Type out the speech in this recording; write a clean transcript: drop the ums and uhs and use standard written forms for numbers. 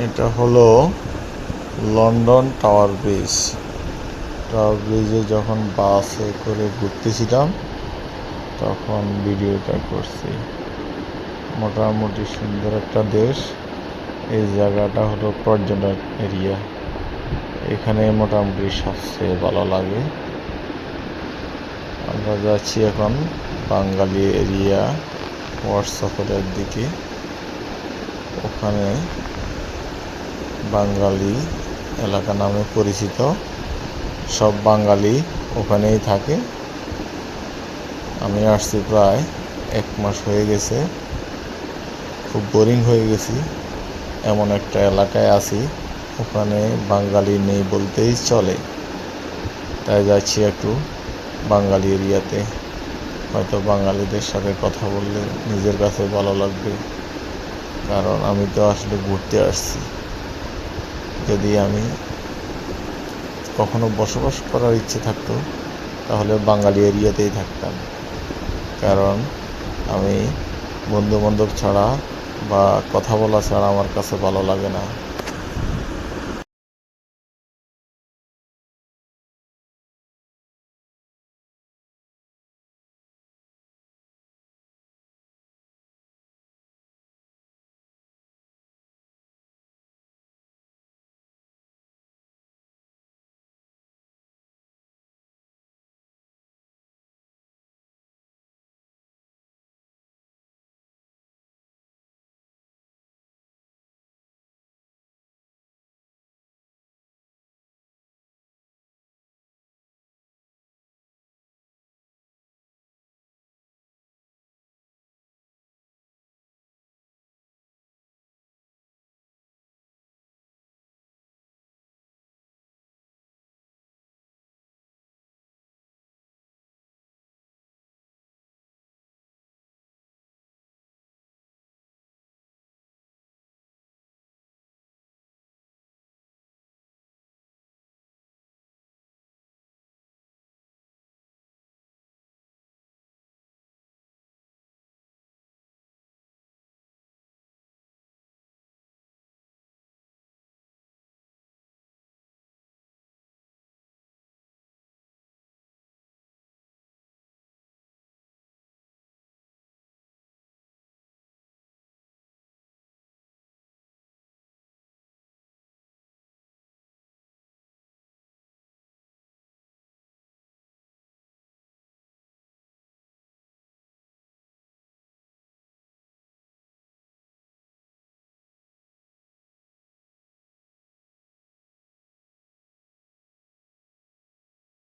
এটা হলো London tower bridge. Tower ব্রিজে যখন বাসে করে ঘুরতেছিলাম তখন ভিডিওটা করছি। মোটামুটি সুন্দর একটা দেশ। এই জায়গাটা হলো পর্যটন এরিয়া, এখানে মোটামুটি সবচেয়ে ভালো লাগে। আমরা যাচ্ছি এখন বাঙালি এরিয়া হোয়াটসঅ্যাপের দিকে। ওখানে বাঙালি এলাকা নামে পরিচিত, সব বাঙালি ওখানেই থাকে। আমি আসছি প্রায় 1 মাস হয়ে গেছে। খুব বোরিং হয়ে গেছি, এমন একটা এলাকায় আছি ওখানে বাঙালি নেই বলতেই চলে। তাই যাচ্ছি একটু বাঙালি এরিয়াতে, হয়তো বাঙালিদের সাথে কথা বললে নিজের কাছে ভালো লাগবে, কারণ আমি তো আসলে ঘুরতে আসছি। যদি আমি কখনো বসবাস করার ইচ্ছে থাকতো তাহলে বাঙালি এরিয়াতেই থাকতাম, কারণ আমি বন্ধু বান্ধব ছাড়া বা কথা বলা ছাড়া আমার কাছে ভালো লাগে না।